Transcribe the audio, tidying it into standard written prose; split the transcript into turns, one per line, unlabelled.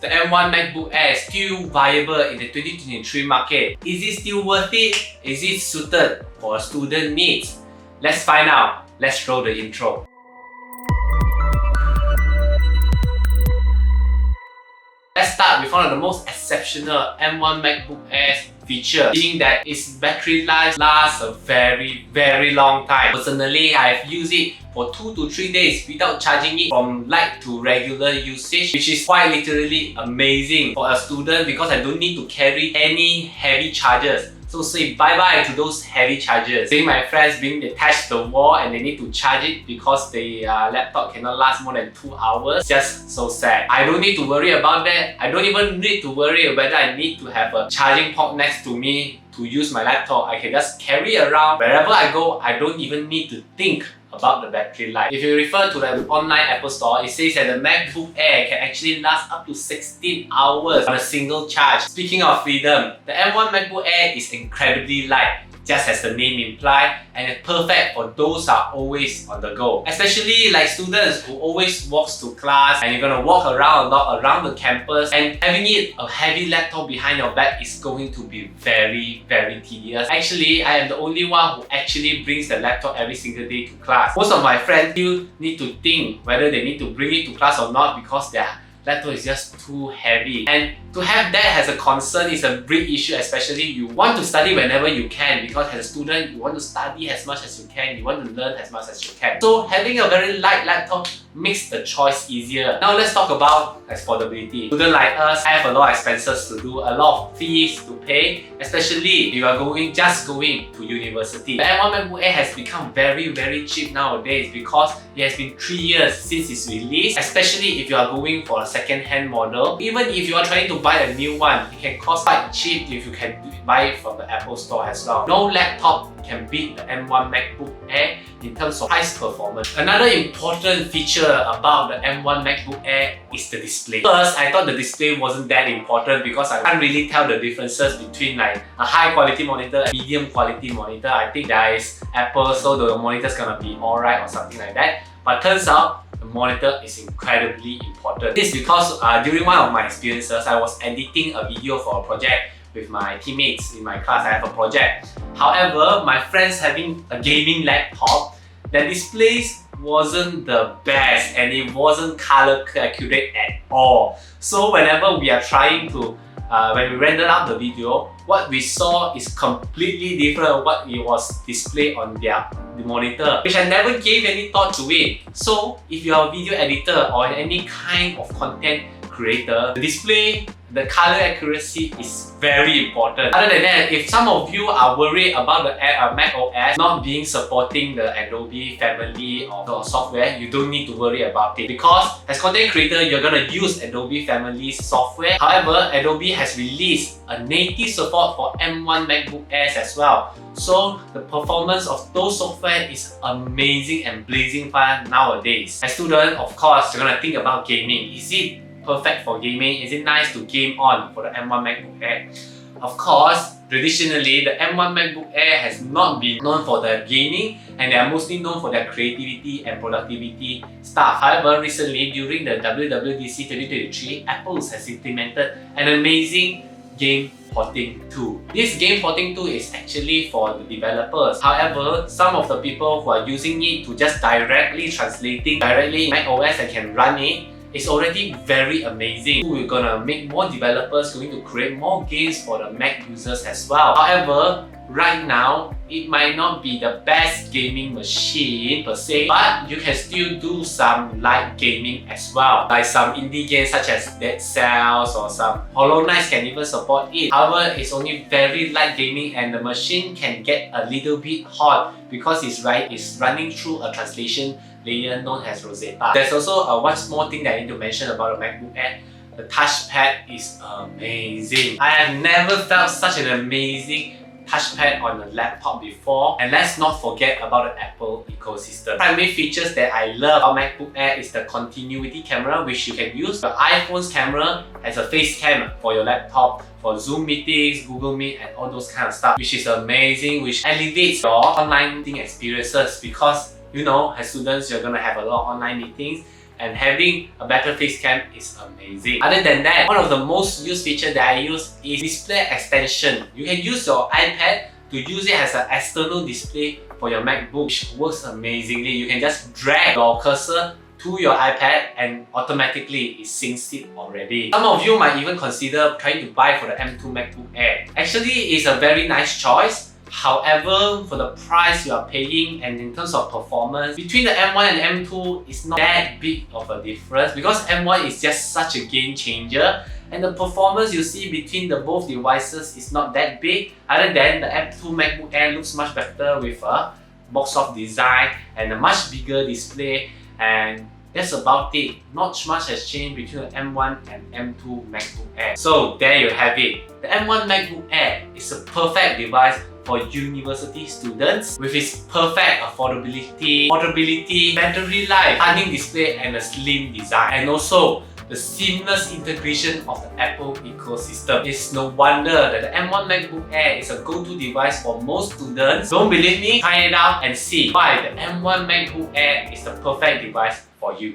the M1 MacBook Air is still viable in the 2023 market? Is it still worth it? Is it suited for student needs? Let's find out. Let's roll the intro. Let's start with one of the most exceptional M1 MacBook Air feature, being that its battery life lasts a very long time. Personally, I've used it for 2 to 3 days without charging it from light to regular usage, which is quite literally amazing for a student because I don't need to carry any heavy chargers. So say bye-bye to those heavy chargers. Seeing my friends being attached to the wall and they need to charge it because the laptop cannot last more than 2 hours. Just so sad. I don't need to worry about that. I don't even need to worry whether I need to have a charging port next to me to use my laptop. I can just carry around wherever I go. I don't even need to think about the battery life. If you refer to the online Apple store, it says that the MacBook Air can actually last up to 16 hours on a single charge. Speaking of freedom, the M1 MacBook Air is incredibly light, just as the name implies, and it's perfect for those who are always on the go. Especially like students who always walks to class and you're gonna walk around a lot around the campus, and having a heavy laptop behind your back is going to be very tedious. Actually, I am the only one who actually brings the laptop every single day to class. Most of my friends still need to think whether they need to bring it to class or not because their laptop is just too heavy. And to have that as a concern is a big issue, especially you want to study whenever you can, because as a student, you want to study as much as you can, you want to learn as much as you can. So having a very light laptop makes the choice easier. Now let's talk about affordability. Students like us have a lot of expenses to do, a lot of fees to pay, especially if you are just going to university. The M1 MacBook Air has become very cheap nowadays because it has been 3 years since its release, especially if you are going for a second-hand model. Even if you are trying to buy a new one, it can cost quite cheap if you can buy it from the Apple store as well. No laptop can beat the M1 MacBook Air in terms of price performance. Another important feature about the M1 MacBook Air is the display. First, I thought the display wasn't that important because I can't really tell the differences between like a high quality monitor and medium quality monitor. I think there is Apple, so the monitor's gonna be alright or something like that. But turns out the monitor is incredibly important. This is because during one of my experiences, I was editing a video for a project with my teammates in my class. I have a project. However, my friends having a gaming laptop, the displays wasn't the best and it wasn't color accurate at all. So whenever we are trying to, when we render out the video, what we saw is completely different what it was displayed on the monitor, which I never gave any thought to it. So if you are a video editor or any kind of content creator, the display, the color accuracy is very important. Other than that, if some of you are worried about the Mac OS not being supporting the Adobe family of software, you don't need to worry about it because as content creator, you're gonna use Adobe family software. However, Adobe has released a native support for M1 MacBook Airs as well. So the performance of those software is amazing and blazing fast nowadays. As student, of course, you're gonna think about gaming. Is it perfect for gaming? Is it nice to game on for the M1 MacBook Air? Of course, traditionally, the M1 MacBook Air has not been known for their gaming and they are mostly known for their creativity and productivity stuff. However, recently, during the WWDC 2023, Apple has implemented an amazing game porting tool. This game porting tool is actually for the developers. However, some of the people who are using it to just directly translating directly Mac OS and can run it, it's already very amazing. We're gonna make more developers going to create more games for the Mac users as well. However, right now, it might not be the best gaming machine per se, but you can still do some light gaming as well. Like some indie games such as Dead Cells or some Hollow Knights can even support it. However, it's only very light gaming and the machine can get a little bit hot because it's running through a translation layer known as Rosetta. There's also one small thing that I need to mention about the MacBook Air. The touchpad is amazing. I have never felt such an amazing touchpad on a laptop before. And let's not forget about the Apple ecosystem. Primary features that I love about MacBook Air is the continuity camera, which you can use. The iPhone's camera has a face cam for your laptop for Zoom meetings, Google Meet, and all those kind of stuff, which is amazing, which elevates your online meeting experiences because, you know, as students, you're gonna have a lot of online meetings and having a better face cam is amazing. Other than that, one of the most used features that I use is display extension. You can use your iPad to use it as an external display for your MacBook, which works amazingly. You can just drag your cursor to your iPad and automatically it syncs it already. Some of you might even consider trying to buy for the M2 MacBook Air. Actually, it's a very nice choice. However, for the price you are paying and in terms of performance, between the M1 and M2, it's not that big of a difference because M1 is just such a game changer and the performance you see between the both devices is not that big, other than the M2 MacBook Air looks much better with a box-off design and a much bigger display, and that's about it. Not much has changed between the M1 and M2 MacBook Air. So there you have it. The M1 MacBook Air is a perfect device for university students with its perfect affordability, battery life, stunning display and a slim design, and also the seamless integration of the Apple ecosystem. It's no wonder that the M1 MacBook Air is a go-to device for most students. Don't believe me? Try it out and see why the M1 MacBook Air is the perfect device for you.